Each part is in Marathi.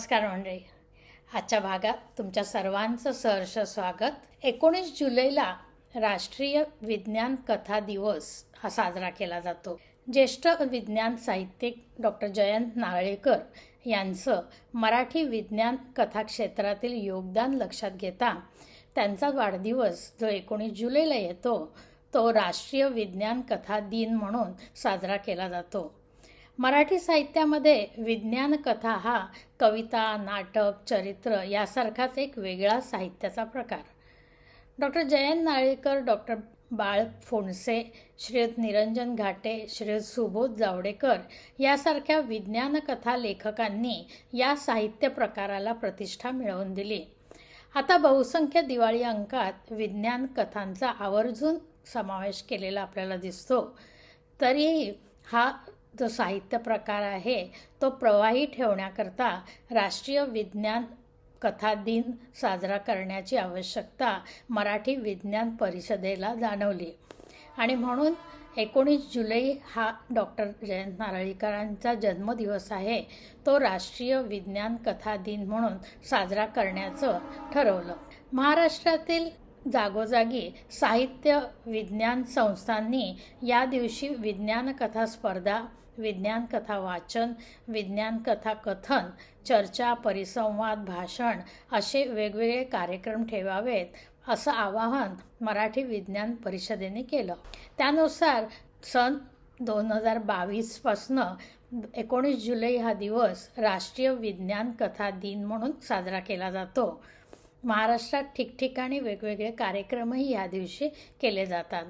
नमस्कार मंडळी. आजच्या भागात तुमच्या सर्वांचं सहर्ष स्वागत. 19 जुलैला राष्ट्रीय विज्ञान कथा दिवस हा साजरा केला जातो. ज्येष्ठ विज्ञान साहित्यिक डॉक्टर जयंत नारळीकर यांचं मराठी विज्ञान कथा क्षेत्रातील योगदान लक्षात घेता त्यांचा वाढदिवस जो 19 जुलैला येतो तो राष्ट्रीय विज्ञान कथा दिन म्हणून साजरा केला जातो. मराठी साहित्यामध्ये विज्ञान कथा हा कविता, नाटक, चरित्र यासारखाच एक वेगळा साहित्याचा प्रकार. डॉक्टर जयंत नारळीकर, डॉक्टर बाळ फोंडसे, श्रीयुत निरंजन घाटे, श्रीयुत सुबोध जावडेकर यासारख्या विज्ञान कथा लेखकांनी या साहित्य प्रकाराला प्रतिष्ठा मिळवून दिली. आता बहुसंख्य दिवाळी अंकात विज्ञान कथांचा आवर्जून समावेश केलेला आपल्याला दिसतो. तरीही हा जो साहित्य प्रकार आहे तो प्रवाही ठेवण्याकरता राष्ट्रीय विज्ञान कथा दिन साजरा करण्याची आवश्यकता मराठी विज्ञान परिषदेला जाणवली आणि म्हणून 19 जुलै हा डॉक्टर जयंत नारळीकरांचा जन्मदिवस आहे तो राष्ट्रीय विज्ञान कथा दिन म्हणून साजरा करण्याचं ठरवलं. महाराष्ट्रातील जागोजागी साहित्य विज्ञान संस्थांनी या दिवशी विज्ञान कथा स्पर्धा, विज्ञान कथा वाचन, विज्ञान कथा कथन, चर्चा, परिसंवाद, भाषण असे वेगवेगळे कार्यक्रम ठेवावेत असं आवाहन मराठी विज्ञान परिषदेने केलं. त्यानुसार सन 2022पासनं 19 जुलै हा दिवस राष्ट्रीय विज्ञान कथा दिन म्हणून साजरा केला जातो. महाराष्ट्रात ठिकठिकाणी वेगवेगळे कार्यक्रमही या दिवशी केले जातात.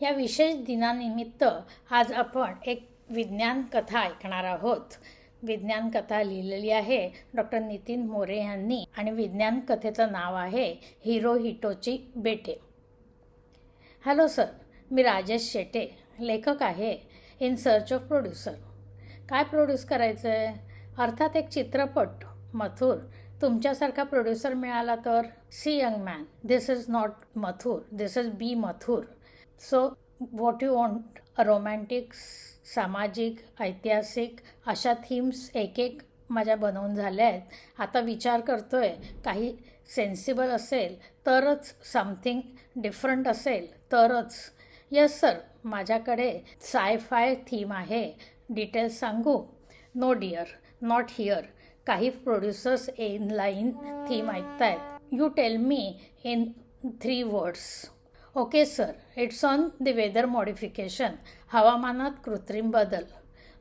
या विशेष दिनानिमित्त आज आपण एक विज्ञान कथा ऐकणार आहोत. विज्ञान कथा लिहिलेली आहे डॉक्टर नितीन मोरे यांनी आणि विज्ञान कथेचं नाव आहे हिरोहिटोची बेटे. हॅलो सर, मी राजेश शेटे, लेखक आहे. In search of producer. काय प्रोड्यूस करायचं आहे? अर्थात एक चित्रपट. मथुर, तुमच्यासारखा प्रोड्युसर मिळाला तर. See young man, this is not Mathur, this is B Mathur. So what you want? Romantic, सामाजिक, ऐतिहासिक अशा थीम्स एक एक माझ्या बनवून झाल्या आहेत. आता विचार करतोय काही सेन्सिबल असेल तरच, समथिंग डिफरंट असेल तरच. यस सर, माझ्याकडे साय-फाय थीम आहे. डिटेल्स सांगू? No dear, not here. काही प्रोड्युसर्स इन लाईन थीम ऐकतायत. You tell me in 3 words. Okay sir, it's on the weather modification. हवामानात कृत्रिम बदल.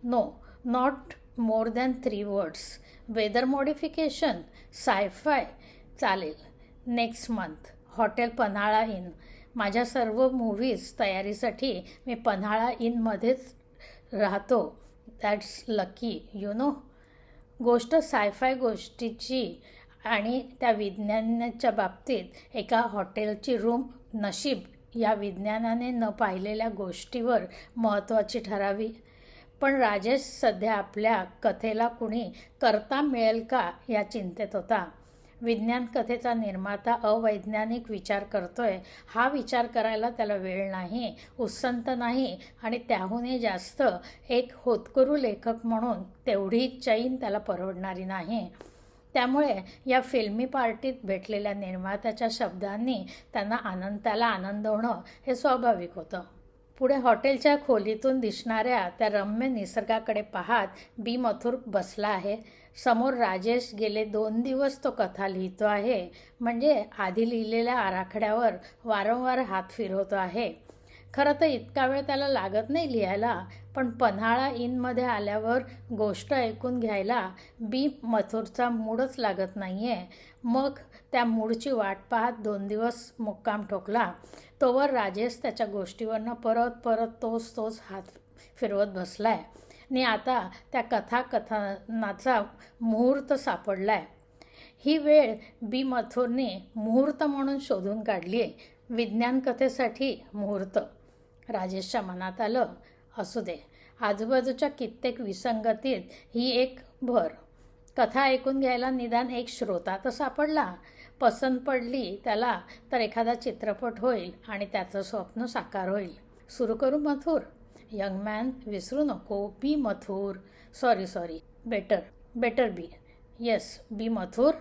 No, not more than 3 words. Weather modification, sci fi. चालेल. Next month hotel Panhala inn. माझ्या सर्व मूव्हीज तयारीसाठी मी पन्हाळा इनमध्येच राहतो. That's lucky, you know. गोष्ट साय-फाय गोष्टीची आणि त्या विज्ञानाच्या बाबतीत एका हॉटेलची रूम नशीब या विज्ञानाने न पाहिलेल्या गोष्टीवर महत्त्वाची ठरावी. पण राजेश सध्या आपल्या कथेला कुणी करता मिळेल का या चिंतेत होता. विज्ञान कथेचा निर्माता अवैज्ञानिक विचार करतोय हा विचार करायला त्याला वेळ नाही, उत्संत नाही आणि त्याहूनही जास्त एक होतकरू लेखक म्हणून तेवढी चैन त्याला परवडणारी नाही. त्यामुळे या फिल्मी पार्टीत भेटलेल्या निर्मात्याच्या शब्दांनी त्याला आनंद होणं हे स्वाभाविक होतं. पुढे हॉटेलच्या खोलीतून दिसणाऱ्या त्या रम्य निसर्गाकडे पाहत बी मथुर बसला आहे. समोर राजेश गेले 2 दिवस तो कथा लिहितो आहे. म्हणजे आधी लिहिलेल्या आराखड्यावर वारंवार हात फिरवतो आहे. खरं तर इतका वेळ त्याला लागत नाही लिहायला, पण पन्हाळा इनमध्ये आल्यावर गोष्ट ऐकून घ्यायला बी मथुरचा मूडच लागत नाही आहे. मग त्या मूडची वाट पाहत 2 दिवस मुक्काम ठोकला. तोवर राजेश त्याच्या गोष्टीवरनं परत तोच हात फिरवत बसलाय आणि आता त्या कथानाचा मुहूर्त सापडलाय. ही वेळ बी मथुरने मुहूर्त म्हणून शोधून काढली आहे. विज्ञान कथेसाठी मुहूर्त. राजेशच्या मनात आलं, असू दे, आजूबाजूच्या कित्येक विसंगतीत ही एक भर. कथा ऐकून घ्यायला निदान एक श्रोता तर सापडला. पसंत पडली त्याला तर एखादा चित्रपट होईल आणि त्याचं स्वप्न साकार होईल. सुरू करू मथुर? यंग मॅन, विसरू नको. B Mathur. Sorry, better B. Yes B Mathur.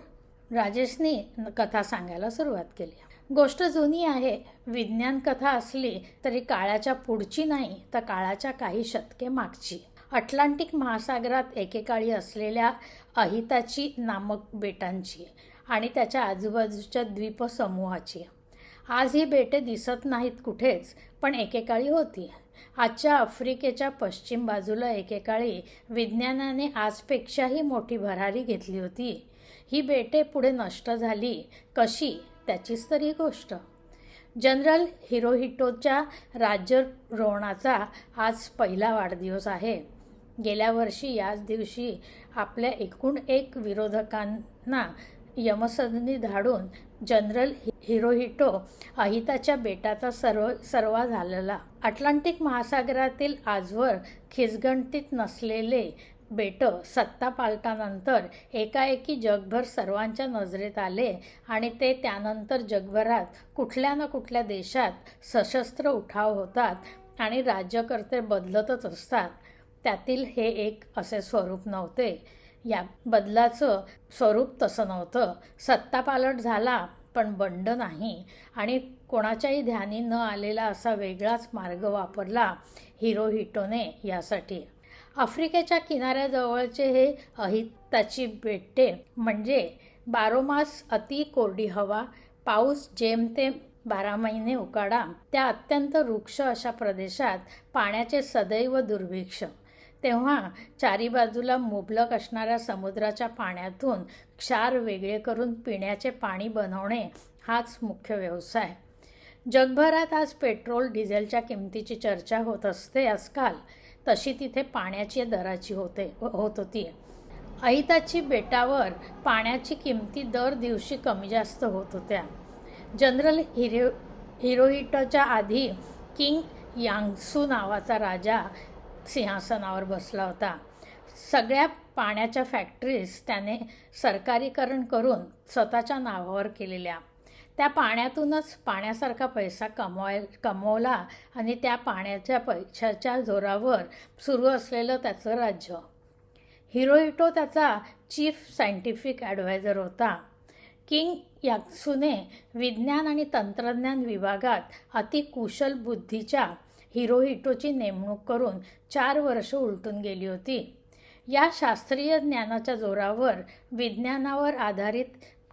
राजेशने कथा सांगायला सुरुवात केली. गोष्ट जुनी आहे. विज्ञान कथा असली तरी काळाच्या पुढची नाही तर काळाच्या काही शतके मागची. अटलांटिक महासागरात एकेकाळी असलेल्या अहिताची नामक बेटांची आणि त्याच्या आजूबाजूच्या द्वीपसमूहाची. आज ही बेटे दिसत नाहीत कुठेच, पण एकेकाळी होती. आजच्या आफ्रिकेच्या पश्चिम बाजूला एकेकाळी विज्ञानाने आजपेक्षाही मोठी भरारी घेतली होती. ही बेटे पुढे नष्ट झाली कशी, त्याचीच तर ही गोष्ट. जनरल हिरोहिटोच्या राज्यारोहणाचा आज पहिला वाढदिवस आहे. गेल्या वर्षी याच दिवशी आपल्या एकूण एक विरोधकांना यमसदनी धाडून जनरल हिरोहिटो अहिताच्या बेटाचा सर्वा झालेला. अटलांटिक महासागरातील आजवर खिचगणतीत नसलेले बेट सत्ता पालटानंतर एकाएकी जगभर सर्वांच्या नजरेत आले आणि ते त्यानंतर जगभरात कुठल्या ना कुठल्या देशात सशस्त्र उठाव होतात आणि राज्यकर्ते बदलतच असतात. त्यातील हे एक असे स्वरूप नव्हते. या बदलाचं स्वरूप तसं नव्हतं. सत्तापालट झाला पण बंड नाही आणि कोणाच्याही ध्यानी न आलेला असा वेगळाच मार्ग वापरला हिरोहिटोने यासाठी. आफ्रिकेच्या किनाऱ्याजवळचे हे अहिताची बेटे म्हणजे बारोमास अति कोरडी हवा, पाऊस जेमतेम 12 महिने उकाडा, त्या अत्यंत रुक्ष अशा प्रदेशात पाण्याचे सदैव दुर्भिक्ष. तेव्हा चारी बाजूला मुबलक असणाऱ्या समुद्राच्या पाण्यातून क्षार वेगळे करून पिण्याचे पाणी बनवणे हाच मुख्य व्यवसाय. जगभरात आज पेट्रोल डिझेलच्या किमतीची चर्चा होत असते आजकाल, तशी तिथे पाण्याची दराची होत होती. अहिताची बेटावर पाण्याची किमती दर दिवशी कमी जास्त होत होत्या. जनरल हिरोहिटोच्या आधी किंग यांगसू नावाचा राजा सिंहासनावर बसला होता. सगळ्या पाण्याच्या फॅक्टरीज त्याने सरकारीकरण करून स्वतःच्या नावावर केलेल्या. त्या पाण्यातूनच पाण्यासारखा पैसा कमवला आणि त्या पाण्याच्या पैशाच्या जोरावर सुरू असलेलं त्याचं राज्य. हिरोहिटो त्याचा चीफ सायंटिफिक ॲडवायझर होता. किंग यांगसूने विज्ञान आणि तंत्रज्ञान विभागात अतिकुशल बुद्धीच्या हिरोहिटोची नेमणूक करून 4 वर्ष उलटून गेली होती. या शास्त्रीय ज्ञानाच्या जोरावर विज्ञानावर आधारित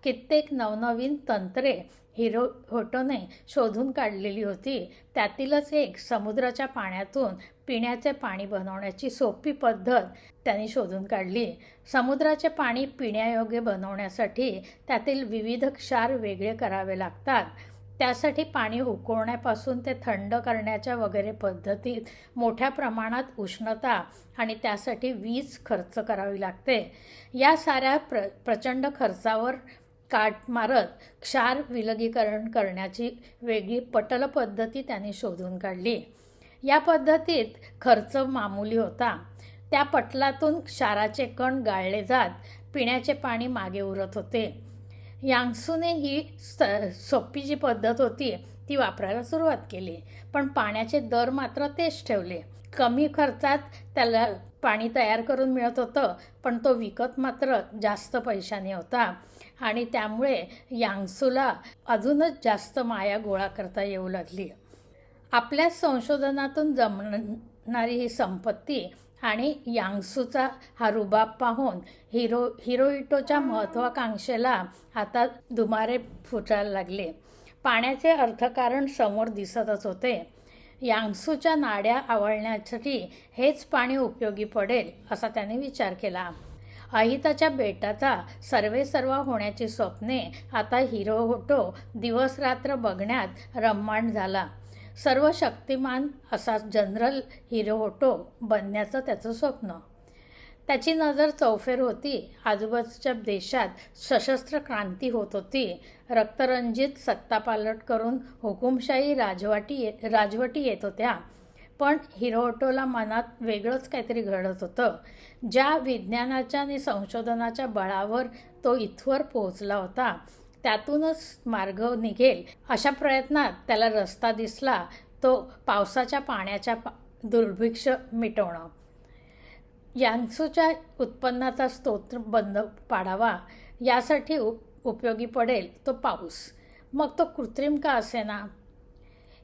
कित्येक नवनवीन तंत्रे हिरोहिटोने शोधून काढलेली होती. त्यातीलच एक समुद्राच्या पाण्यातून पिण्याचे पाणी बनवण्याची सोपी पद्धत त्यांनी शोधून काढली. समुद्राचे पाणी पिण्यायोग्य बनवण्यासाठी त्यातील विविध क्षार वेगळे करावे लागतात. त्यासाठी पाणी उकळण्यापासून ते थंड करण्याच्या वगैरे पद्धतीत मोठ्या प्रमाणात उष्णता आणि त्यासाठी वीज खर्च करावी लागते. या साऱ्या प्रचंड खर्चावर काट मारत क्षार विलगीकरण करण्याची वेगळी पटल पद्धती त्यांनी शोधून काढली. या पद्धतीत खर्च मामूली होता. त्या पटलातून क्षाराचे कण गाळले जात पिण्याचे पाणी मागे उरत होते. यांगसूने ही सोपी जी पद्धत होती ती वापरायला सुरुवात केली, पण पाण्याचे दर मात्र तेच ठेवले. कमी खर्चात त्याला पाणी तयार करून मिळत होतं, पण तो विकत मात्र जास्त पैशाने होता आणि त्यामुळे यांगसूला अजूनच जास्त माया गोळा करता येऊ लागली. आपल्या संशोधनातून जमणारी ही संपत्ती आणि यांगसूचा हा रुबाब पाहून हिरोहिटोच्या महत्त्वाकांक्षेला आता दुमारे फुटायला लागले. पाण्याचे अर्थकारण समोर दिसतच होते. यांगसूच्या नाड्या आवळण्यासाठी हेच पाणी उपयोगी पडेल असा त्याने विचार केला. अहिताच्या बेटाचा सर्वेसर्वा होण्याची स्वप्ने आता हिरोहिटो दिवसरात्र बघण्यात रम्माण झाला. सर्व शक्तिमान असा जनरल हिरोहिटो बनण्याचं त्याचं स्वप्न. त्याची नजर चौफेर होती. आजूबाजूच्या देशात सशस्त्र क्रांती होत होती. रक्तरंजित सत्तापालट करून हुकुमशाही राजवटी येत होत्या. पण हिरोहिटोला मनात वेगळंच काहीतरी घडत होतं. ज्या विज्ञानाच्या आणि संशोधनाच्या बळावर तो इथवर पोहोचला होता त्यातूनच मार्ग निघेल अशा प्रयत्नात त्याला रस्ता दिसला, तो पावसाच्या पाण्याच्या दुर्भिक्ष मिटवणं. यांत्सूच्या उत्पन्नाचा स्रोत बंद पाडावा, यासाठी उपयोगी पडेल तो पाऊस. मग तो कृत्रिम का असेना.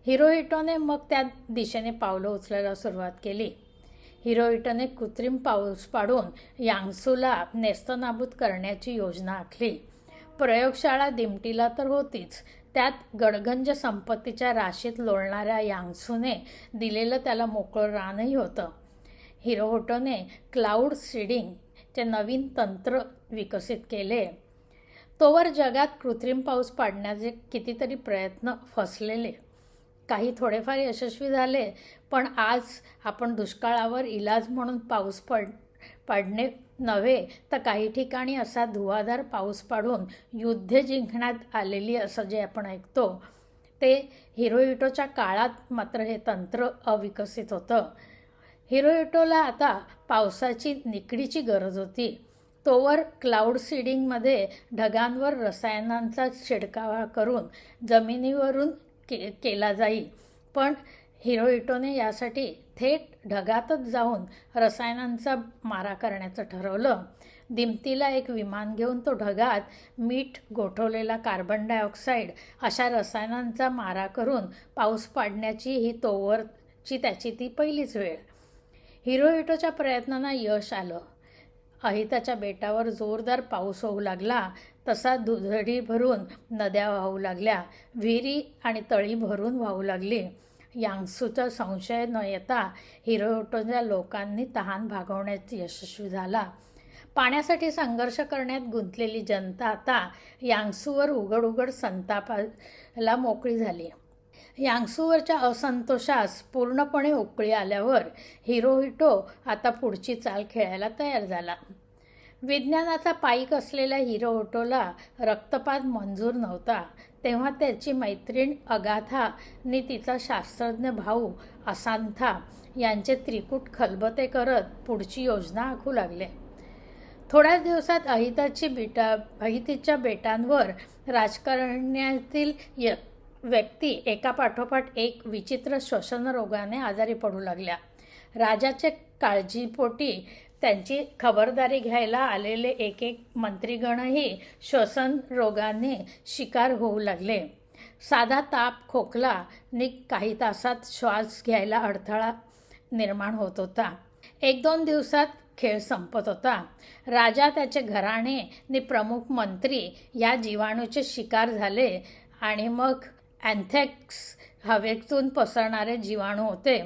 हिरोहिटोने मग त्या दिशेने पावलं उचलायला सुरुवात केली. हिरोहिटोने कृत्रिम पाऊस पाडून यांत्सूला नेस्तनाबूत करण्याची योजना आखली. प्रयोगशाळा दिमटीला तर होतीच, त्यात गडगंज संपत्तीच्या राशीत लोळणाऱ्या यांत्सूने दिलेलं त्याला मोकळं रानही होतं. हिरोहिटोने क्लाउड सीडिंगचे नवीन तंत्र विकसित केले. तोवर जगात कृत्रिम पाऊस पाडण्याचे कितीतरी प्रयत्न फसलेले. काही थोडेफार यशस्वी झाले, पण आज आपण दुष्काळावर इलाज म्हणून पाऊस पडणे नव्हे तर काही ठिकाणी असा धुवाधार पाऊस पाडून युद्ध जिंकण्यात आलेली असं जे आपण ऐकतो, ते हिरोहिटोच्या काळात मात्र हे तंत्र अविकसित होतं. हिरोहिटोला आता पावसाची निकडीची गरज होती. तोवर क्लाउड सीडिंगमध्ये ढगांवर रसायनांचा शिडकावा करून जमिनीवरून केला जाई. पण हिरोहिटोने यासाठी थेट ढगातच जाऊन रसायनांचा मारा करण्याचं ठरवलं. दिमतीला एक विमान घेऊन तो ढगात मीठ, गोठवलेला कार्बन डायऑक्साईड अशा रसायनांचा मारा करून पाऊस पाडण्याची ही तोवरची त्याची ती पहिलीच वेळ. हिरोहिटोच्या प्रयत्नांना यश आलं. अहिताच्या बेटावर जोरदार पाऊस होऊ लागला. तसा दुधडी भरून नद्या वाहू लागल्या, विहिरी आणि तळी भरून वाहू लागली. यांत्सूचा संशय न येता हिरोहिटोच्या लोकांनी तहान भागवण्यात यशस्वी झाला. पाण्यासाठी संघर्ष करण्यात गुंतलेली जनता आता यांत्सूवर उघड उघड संतापाला मोकळी झाली. यांत्सूवरच्या असंतोषास पूर्णपणे उकळी आल्यावर हिरोहिटो आता पुढची चाल खेळायला तयार झाला. विज्ञानाचा पाईक असलेल्या हिरोहिटोला रक्तपात मंजूर नव्हता. तेव्हा त्याची मैत्रीण अगाथाने तिचा शास्त्रज्ञ भाऊ असांथा यांचे त्रिकूट खलबते करत पुढची योजना आखू लागले. थोड्याच दिवसात अहितीच्या बेटांवर राजकारण्यातील व्यक्ती एकापाठोपाठ एक विचित्र श्वसन रोगाने आजारी पडू लागल्या. राजाचे काळजीपोटी त्यांची खबरदारी घ्यायला आलेले एक मंत्रीगणही श्वसन रोगाने शिकार होऊ लागले. साधा ताप, खोकला नि काही तासात श्वास घ्यायला अडथळा निर्माण होत होता. 1-2 दिवसात खेळ संपत होता. राजा, त्याचे घराणे नि प्रमुख मंत्री या जीवाणूचे शिकार झाले आणि मग अँथ्रॅक्स हवेतून पसरणारे जीवाणू होते.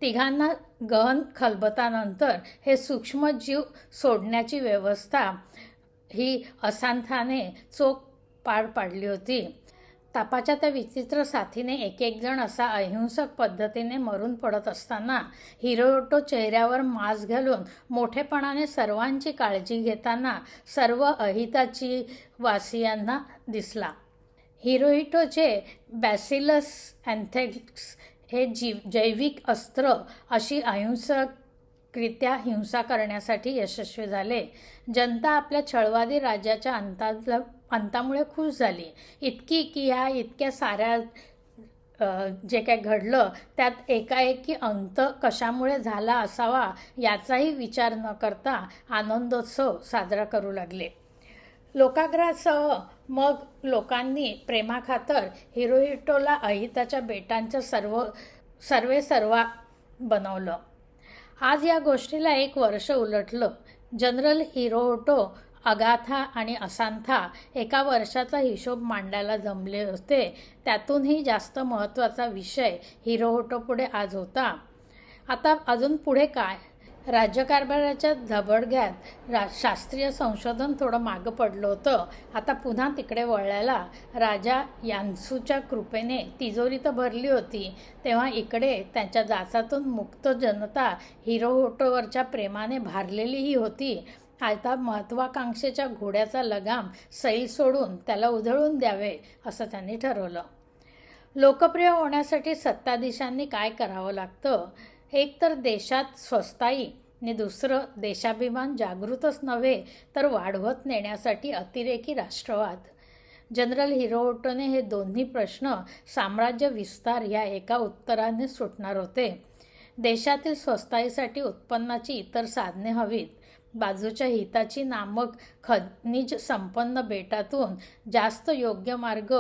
तिघांना गहन खलबतानंतर हे सूक्ष्मजीव सोडण्याची व्यवस्था ही असांथाने चोख पार पाडली होती. तापाच्या त्या विचित्र साथीने एक जण असा अहिंसक पद्धतीने मरून पडत असताना हिरोहिटो चेहऱ्यावर मास्क घालून मोठेपणाने सर्वांची काळजी घेताना सर्व अहिताची वासियांना दिसला. हिरोहिटोचे बॅसिलस अँथ्रॅक्स हे जैविक अस्त्र अशी अहिंसकरित्या हिंसा करण्यासाठी यशस्वी झाले. जनता आपल्या छळवादी राज्याच्या अंतामुळे खुश झाली. इतकी की ह्या इतक्या साऱ्या जे काय घडलं त्यात एकाएकी अंत कशामुळे झाला असावा याचाही विचार न करता आनंदोत्सव साजरा करू लागले. लोकाग्रहासह मग लोकांनी प्रेमाखातर हिरोहिटोला अहिताच्या बेटांचं सर्वेसर्वा बनवलं. आज या गोष्टीला 1 वर्ष उलटलं. जनरल हिरोहिटो, अगाथा आणि असांथा एका वर्षाचा हिशोब मांडायला जमले होते. त्यातूनही जास्त महत्त्वाचा विषय हिरोहिटोपुढे आज होता. आता अजून पुढे काय? राज्यकारभाराच्या धबडग्यात शास्त्रीय संशोधन थोडं मागं पडलं होतं. आता पुन्हा तिकडे वळायला राजा यांत्सूच्या कृपेने तिजोरी तर भरली होती. तेव्हा इकडे त्यांच्या जाचातून मुक्त जनता हिरोहिटोवरच्या प्रेमाने भारलेलीही होती. आता महत्त्वाकांक्षेच्या घोड्याचा लगाम सैल सोडून त्याला उधळून द्यावे असं त्यांनी ठरवलं. लोकप्रिय होण्यासाठी सत्ताधीशांनी काय करावं लागतं? एक तर देशात स्वस्ताई आणि दुसरं देशाभिमान जागृतच नव्हे तर वाढवत नेण्यासाठी अतिरेकी राष्ट्रवाद. जनरल हिरोहिटोने हे दोन्ही प्रश्न साम्राज्य विस्तार या एका उत्तराने सुटणार होते. देशातील स्वस्ताईसाठी उत्पन्नाची इतर साधने हवीत. बाजूच्या हिताची नामक खनिज संपन्न बेटातून जास्त योग्य मार्ग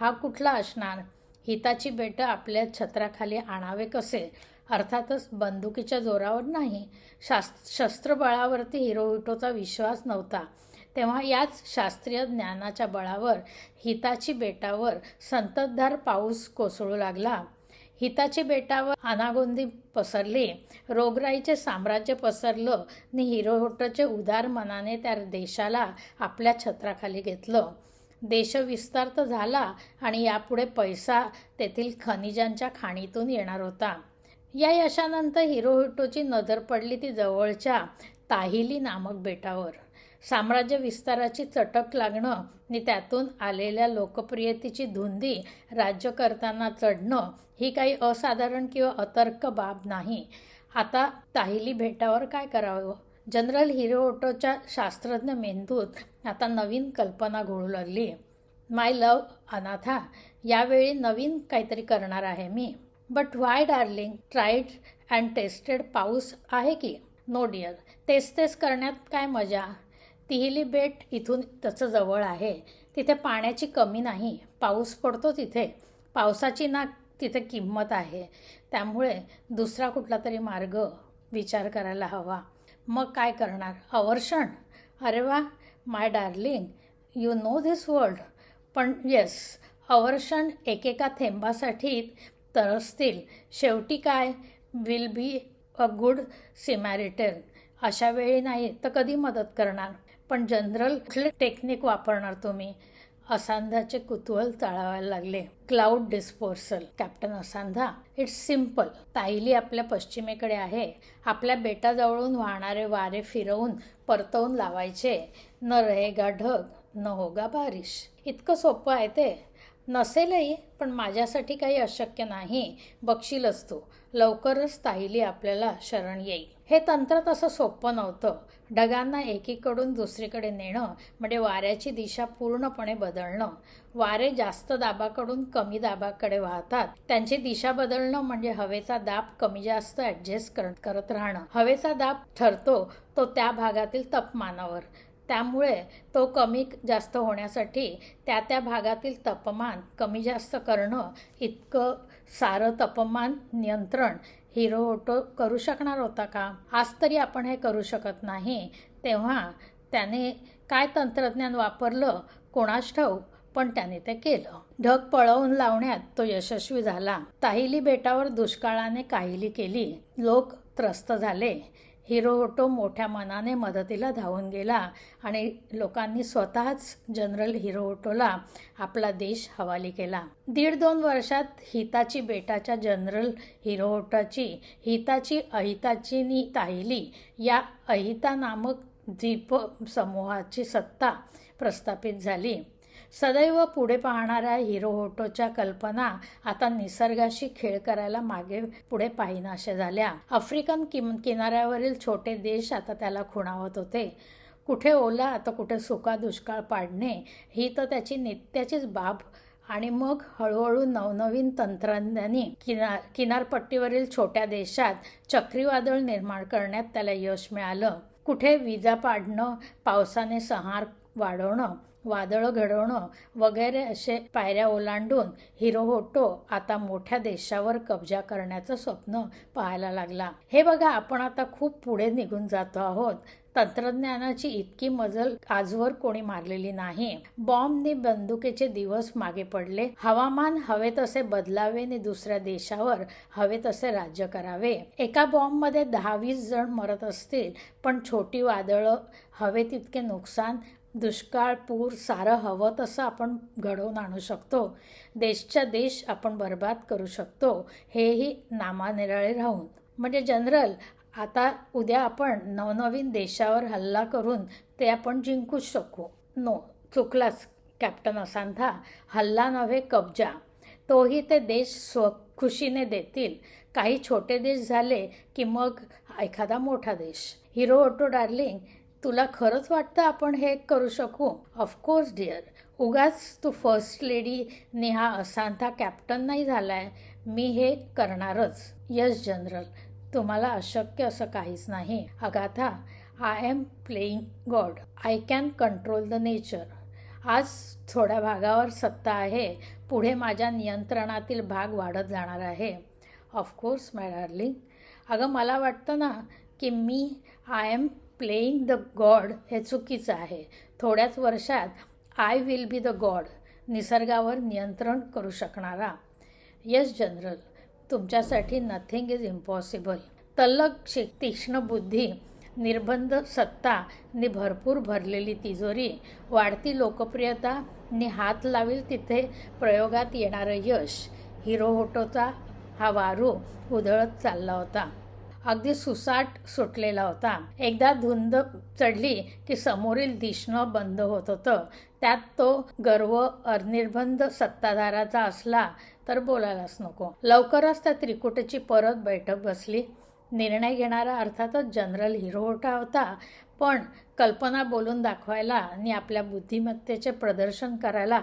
हा कुठला असणार? हिताची बेटं आपल्या छत्राखाली आणावे कसे? अर्थातच बंदुकीच्या जोरावर नाही. शस्त्रबळावरती हिरोहिटोचा विश्वास नव्हता. तेव्हा याच शास्त्रीय ज्ञानाच्या बळावर हिताची बेटावर संततधार पाऊस कोसळू लागला. हिताची बेटावर अनागोंदी पसरली, रोगराईचे साम्राज्य पसरलं आणि हिरोहिटोचे उदार मनाने त्या देशाला आपल्या छत्राखाली घेतलं. देशविस्तार तर झाला आणि यापुढे पैसा तेथील खनिजांच्या खाणीतून येणार होता. या यशानंतर हिरोहिटोची नजर पडली ती जवळच्या ताहिली नामक बेटावर. साम्राज्य विस्ताराची चटक लागणं आणि त्यातून आलेल्या लोकप्रियतेची धुंदी राज्य करताना चढणं ही काही असाधारण किंवा अतर्क बाब नाही. आता ताहिली बेटावर काय करावं? जनरल हिरोहिटोच्या शास्त्रज्ञ मेंदूत आता नवीन कल्पना घोळू लागली. माय लव्ह अनाथा, यावेळी नवीन काहीतरी करणार आहे मी. But why darling? Tried and tested पाऊस आहे की? नो डिअर, तेच करण्यात काय मजा? तिहिली बेट इथून तसं जवळ आहे. तिथे पाण्याची कमी नाही. पाऊस पडतो तिथे. पावसाची ना तिथे किंमत आहे. त्यामुळे दुसरा कुठला तरी मार्ग विचार करायला हवा. मग काय करणार? अवर्षण? अरे वा my darling, you know this world. पण येस, अवर्षण एकेका थेंबासाठी तरसतील. शेवटी काय? Will be a good Samaritan. अशा वेळी नाही तर कधी मदत करणार? पण जनरल, कुठले टेक्निक वापरणार तुम्ही? असांधाचे कुतूहल चाळावायला लागले. Cloud dispersal captain Asandha. It's simple. ताहिली आपल्या पश्चिमेकडे आहे. आपल्या बेटाजवळून वाहणारे वारे फिरवून परतवून लावायचे. न रहेगा ढग न होगा बारिश. इतकं सोपं आहे ते. नसेलही, पण माझ्यासाठी काही अशक्य नाही. बघशीलच तू, लवकरच ताहिली आपल्याला शरण येईल. हे तंत्र तसं सोपं नव्हतं. ढगांना एकीकडून दुसरीकडे नेणं म्हणजे वाऱ्याची दिशा पूर्णपणे बदलणं. वारे जास्त दाबाकडून कमी दाबाकडे वाहतात. त्यांची दिशा बदलणं म्हणजे हवेचा दाब कमी जास्त ॲडजस्ट करत राहणं. हवेचा दाब ठरतो तो त्या भागातील तापमानावर. त्यामुळे तो कमी जास्त होण्यासाठी त्या भागातील तापमान कमी जास्त करणं इतकं सारं तापमान नियंत्रण हिरोहिटो करू शकणार होता का? आज तरी आपण हे करू शकत नाही. तेव्हा त्याने काय तंत्रज्ञान वापरलं कोणास ठाऊक, पण त्याने ते केलं. ढग पळवून लावण्यात तो यशस्वी झाला. ताहिली बेटावर दुष्काळाने काहिली केली. लोक त्रस्त झाले. हिरोहिटो मोठ्या मनाने मदतीला धावून गेला आणि लोकांनी स्वतःच जनरल हिरोहिटोला आपला देश हवाली केला. 1.5-2 वर्षात हिताची बेटाच्या जनरल हिरोहिटोची हिताची अहिताची नी ताहिली या अहिता नामक द्वीप समूहाची सत्ता प्रस्थापित झाली. सदैव पुढे पाहणाऱ्या हिरोहिटोच्या कल्पना आता निसर्गाशी खेळ करायला मागे पुढे पाहिनाशा झाल्या. आफ्रिकन किनाऱ्यावरील छोटे देश आता त्याला खुणावत होते. कुठे ओला तर कुठे सुका दुष्काळ पाडणे ही तर त्याची नित्याचीच बाब. आणि मग हळूहळू नवनवीन तंत्रज्ञानी किनारपट्टीवरील छोट्या देशात चक्रीवादळ निर्माण करण्यात त्याला यश मिळालं. कुठे विजा पाडणं, पावसाने संहार वाढवणं, वादळं घडवणं वगैरे असे पायऱ्या ओलांडून हिरोहिटो आता मोठ्या देशावर कब्जा करण्याचं स्वप्न पाहायला लागला. हे बघा, आपण आता खूप पुढे निघून जातो आहोत. तंत्रज्ञानाची इतकी मजल आजवर कोणी मारलेली नाही. बॉम्बनी बंदुकीचे दिवस मागे पडले. हवामान हवे तसे बदलावे आणि दुसऱ्या देशावर हवे तसे राज्य करावे. एका बॉम्बमध्ये 10-20 जण मरत असतील, पण छोटी वादळं, हवे तितके नुकसान, दुष्काळ, पूर सारं हवं तसं आपण घडवून आणू शकतो. देशच्या देश आपण बर्बाद करू शकतो, हेही नामानिराळे राहून. म्हणजे जनरल, आता उद्या आपण नवनवीन देशावर हल्ला करून ते आपण जिंकूच शकू. नो, चुकलाच कॅप्टन असांधा. हल्ला नव्हे, कब्जा. तोही ते देश स्वखुशीने देतील. काही छोटे देश झाले की मग एखादा मोठा देश. हिरोहिटो डार्लिंग, तुला खरंच वाटतं आपण हे करू शकू? Of course dear. उगाच तू फर्स्ट लेडी नेहा असांधा कॅप्टन नाही झालाय. मी हे करणारच. यस जनरल, तुम्हाला अशक्य असं काहीच नाही. Agatha, I am playing God. I can control the nature. आज थोड्या भागावर सत्ता आहे, पुढे माझ्या नियंत्रणातील भाग वाढत जाणार आहे. Of course my darling. अगं, मला वाटतं ना की मी I am playing the god हे चुकीचं आहे. थोड्याच वर्षात I will be the god, निसर्गावर नियंत्रण करू शकणारा. येस जनरल, तुमच्यासाठी नथिंग इज इम्पॉसिबल. तल्लख तीक्ष्ण बुद्धी, निर्बंध सत्ता नि भरपूर भरलेली तिजोरी, वाढती लोकप्रियता नि हात लावील तिथे प्रयोगात येणारं यश. हिरोहोटोचा हा वारू उधळत चालला होता. अगदी सुसाट सुटलेला होता. एकदा धुंद चढली की समोरील दिसणं बंद होत होतं. त्यात तो गर्व अनिर्बंध सत्ताधाराचा असला तर बोलायलाच नको. लवकरच त्या त्रिकुटाची परत बैठक बसली. निर्णय घेणारा अर्थातच जनरल हिरोहोटा होता, पण कल्पना बोलून दाखवायला आणि आपल्या बुद्धिमत्तेचे प्रदर्शन करायला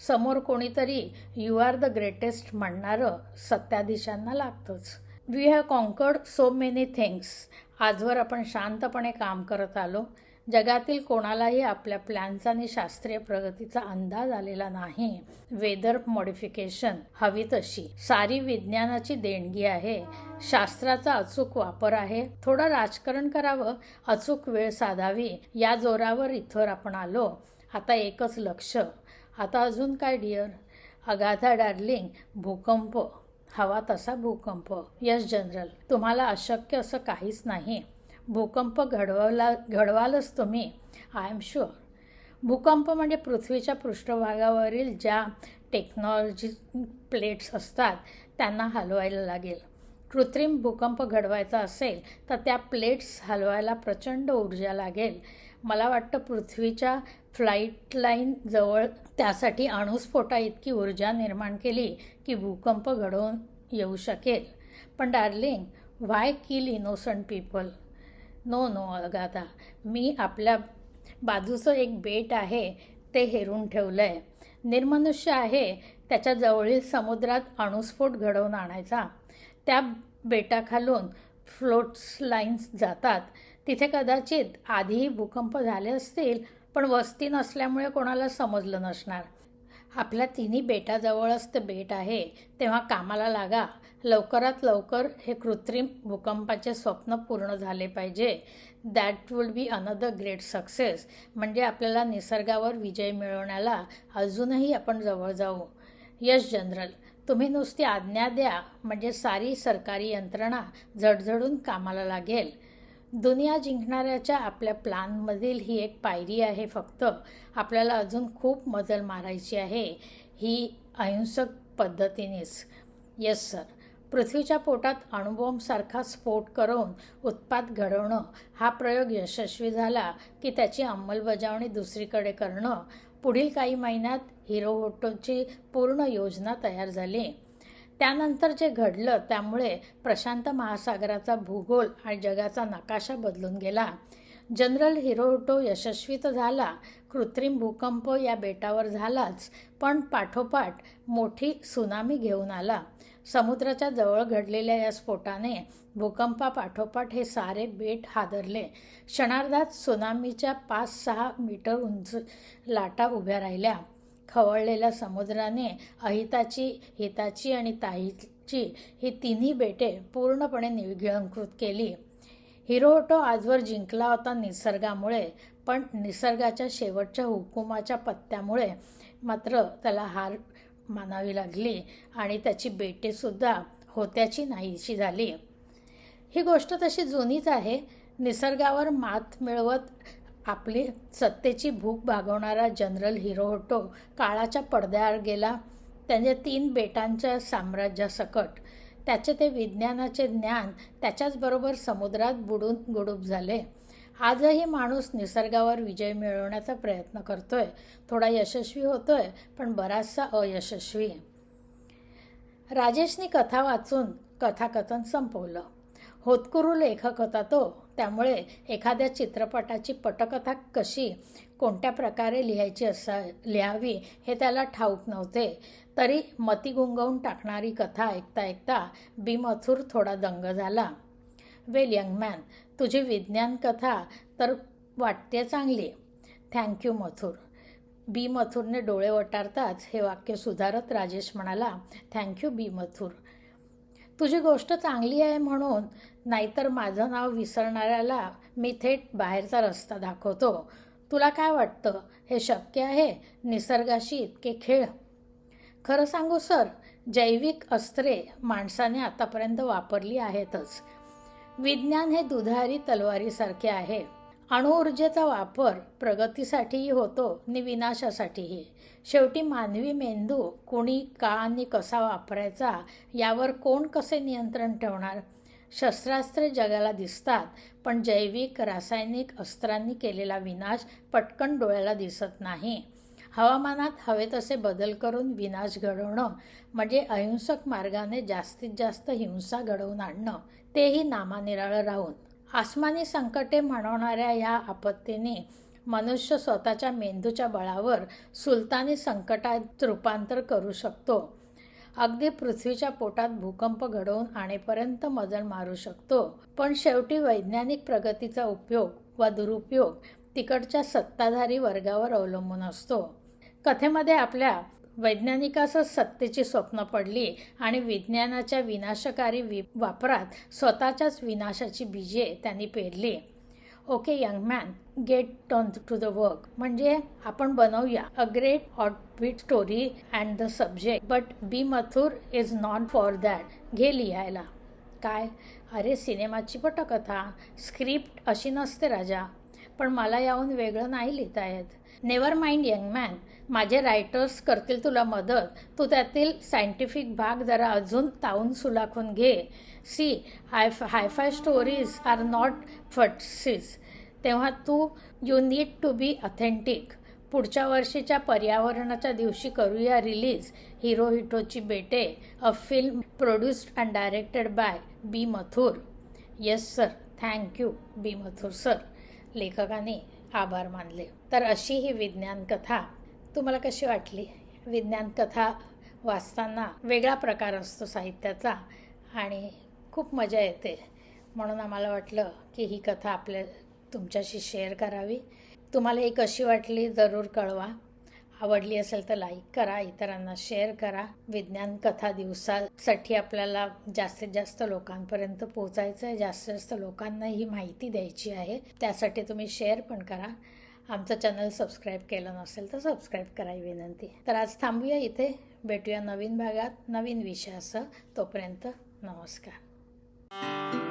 समोर कोणीतरी यू आर द ग्रेटेस्ट म्हणणारं सत्ताधीशांना लागतंच. We have conquered so many things. आजवर आपण शांतपणे काम करत आलो. जगातील कोणालाही आपल्या प्लॅनचा आणि शास्त्रीय प्रगतीचा अंदाज आलेला नाही. वेदर मॉडिफिकेशन हवी तशी सारी विज्ञानाची देणगी आहे. शास्त्राचा अचूक वापर आहे. थोडं राजकारण करावं, अचूक वेळ साधावी, या जोरावर इथवर आपण आलो. आता एकच लक्ष. आता अजून काय डिअर? अगाथा डार्लिंग, भूकंप हवा तसा भूकंप. यस जनरल, तुम्हाला अशक्य असं काहीच नाही. भूकंप घडवालच तुम्ही. I am sure. भूकंप म्हणजे पृथ्वीच्या पृष्ठभागावरील ज्या टेक्नॉलॉजी प्लेट्स असतात त्यांना हलवायला लागेल. कृत्रिम भूकंप घडवायचा असेल तर त्या प्लेट्स हलवायला प्रचंड ऊर्जा लागेल. मला वाटतं पृथ्वीच्या फ्लाईट लाईन जवळ त्यासाठी अणुस्फोटा इतकी ऊर्जा निर्माण केली की भूकंप घडवून येऊ शकेल. पण darling, why kill innocent people? No no Agatha, मी आपल्या बाजूचं एक बेट आहे ते हेरून ठेवलं आहे. निर्मनुष्य आहे त्याच्या जवळील समुद्रात अणुस्फोट घडवून आणायचा. त्या बेटाखालून फ्लोट्स लाईन्स जातात. तिथे कदाचित आधीही भूकंप झाले असतील, पण वस्ती नसल्यामुळे कोणाला समजलं नसणार. आपल्या तिन्ही बेटाजवळच ते बेट आहे, तेव्हा कामाला लागा. लवकरात लवकर हे कृत्रिम भूकंपाचे स्वप्न पूर्ण झाले पाहिजे. That would be another great success. म्हणजे आपल्याला निसर्गावर विजय मिळवण्याला अजूनही आपण जवळ जाऊ. यस जनरल, तुम्ही नुसती आज्ञा द्या म्हणजे सारी सरकारी यंत्रणा झडझडून कामाला लागेल. दुनिया जिंकणाऱ्याच्या आपल्या प्लॅनमधील ही एक पायरी आहे फक्त. आपल्याला अजून खूप मजल मारायची आहे, ही अहिंसक पद्धतीनेच. Yes sir. पृथ्वीच्या पोटात अणुबॉम्बसारखा स्फोट करून उत्पात घडवणं हा प्रयोग यशस्वी झाला की त्याची अंमलबजावणी दुसरीकडे करणं. पुढील काही महिन्यात हिरोहोटोची पूर्ण योजना तयार झाली. त्यानंतर जे घडलं त्यामुळे प्रशांत महासागराचा भूगोल आणि जगाचा नकाशा बदलून गेला. जनरल हिरोहोटो यशस्वी तर झाला. कृत्रिम भूकंप या बेटावर झालाच, पण पाठोपाठ मोठी सुनामी घेऊन आला. समुद्राच्या जवळ घडलेल्या या स्फोटाने भूकंपापाठोपाठ हे सारे बेट हादरले. क्षणार्धात सुनामीच्या 5-6 मीटर उंच लाटा उभ्या राहिल्या. खवळलेल्या समुद्राने अहिताची, हिताची आणि ताहिची ही तिन्ही बेटे पूर्णपणे गिळंकृत केली. हिरोहोटो आजवर जिंकला होता निसर्गामुळे, पण निसर्गाच्या शेवटच्या हुकुमाच्या पत्त्यामुळे मात्र त्याला हार मानावी लागली आणि त्याची बेटेसुद्धा होत्याची नाहीशी झाली. ही गोष्ट तशी जुनीच आहे. निसर्गावर मात मिळवत आपली सत्तेची भूक भागवणारा जनरल हिरोहोटो काळाच्या पडद्याआड गेला. त्याच्या 3 बेटांच्या साम्राज्यासकट. त्याचे ते विज्ञानाचे ज्ञान त्याच्याचबरोबर समुद्रात बुडून गुडूप झाले. आजही माणूस निसर्गावर विजय मिळवण्याचा प्रयत्न करतोय. थोडा यशस्वी होतोय, पण बराचसा अयशस्वी. राजेशने कथा वाचून कथाकथन संपवलं. होतकुरू लेखक होता तो, त्यामुळे एखाद्या चित्रपटाची पटकथा कशी, कोणत्या प्रकारे लिहावी हे त्याला ठाऊक नव्हते. तरी मती गुंगवून टाकणारी कथा ऐकता ऐकता बिमथूर थोडा दंग झाला. वेल यंग मॅन, तुझी विज्ञान कथा तर वाटते चांगली. थँक्यू मथुर. बी मथुरने डोळे वटारताच हे वाक्य सुधारत राजेश म्हणाला, थँक्यू बी मथुर. तुझी गोष्ट चांगली आहे म्हणून, नाहीतर माझं नाव विसरणाऱ्याला मी थेट बाहेरचा रस्ता दाखवतो. तुला काय वाटतं, हे शक्य आहे? निसर्गाशी इतके खेळ? खरं सांगू सर, जैविक अस्त्रे माणसाने आतापर्यंत वापरली आहेतच. विज्ञान हे दुधारी तलवारीसारखे आहे. अणुऊर्जेचा वापर प्रगतीसाठीही होतो आणि विनाशासाठीही. शेवटी मानवी मेंदू कोणी का आणि कसा वापरायचा यावर कोण कसे नियंत्रण ठेवणार? शस्त्रास्त्रे जगाला दिसतात, पण जैविक रासायनिक अस्त्रांनी केलेला विनाश पटकन डोळ्याला दिसत नाही. हवामानात हवे तसे बदल करून विनाश घडवणं म्हणजे अहिंसक मार्गाने जास्तीत जास्त हिंसा घडवून आणणं, तेही नामानिराळं राहून. आसमानी संकटे म्हणवणाऱ्या ह्या आपत्तीने मनुष्य स्वतःच्या मेंदूच्या बळावर सुलतानी संकटात रूपांतर करू शकतो. अगदी पृथ्वीच्या पोटात भूकंप घडवून आणेपर्यंत मजल मारू शकतो. पण शेवटी वैज्ञानिक प्रगतीचा उपयोग वा दुरुपयोग तिकडच्या सत्ताधारी वर्गावर अवलंबून असतो. कथेमध्ये आपल्या वैज्ञानिकासच सत्तेची स्वप्न पडली आणि विज्ञानाच्या विनाशकारी वापरात स्वतःच्याच विनाशाची बीजे त्यांनी पेरली. Okay young man, get on to the work. म्हणजे आपण बनवूया a great offbeat story and the subject, but B Mathur is not for that. घे लिहायला. काय? अरे सिनेमाची पटकथा, स्क्रिप्ट अशी नसते राजा. पण मला याहून वेगळं नाही लिहिता येत. नेवर माइंड यंग मॅन, माझे रायटर्स करतील तुला मदत. तू त्यातील सायंटिफिक भाग जरा अजून तावून सुलाखून घे. See, hi fi stories are not fantasies. तेव्हा you need to be authentic. पुढच्या वर्षीच्या पर्यावरणाच्या दिवशी करूया रिलीज हिरो हिटोची बेटे, a film produced and directed by B Mathur. Yes sir, thank you B Mathur sir. लेखकाने आभार मानले. तर अशी ही विज्ञान कथा तुम्हाला कशी वाटली? विज्ञान कथा वाचताना वेगळा प्रकार असतो साहित्याचा आणि खूप मजा येते. म्हणून आम्हाला वाटलं की ही कथा तुमच्याशी शेअर करावी. तुम्हाला ही कशी वाटली जरूर कळवा. आवडली असेल तर लाईक करा, इतरांना शेअर करा. विज्ञान कथा दिवसासाठी आपल्याला जास्तीत जास्त लोकांपर्यंत पोचायचं आहे, जास्तीत जास्त लोकांना ही माहिती द्यायची आहे. त्यासाठी तुम्ही शेअर पण करा. आमचं चॅनल सबस्क्राईब केलं नसेल तर सबस्क्राईब करायची विनंती. तर आज थांबूया इथे. भेटूया नवीन भागात नवीन विषयासह. तोपर्यंत नमस्कार.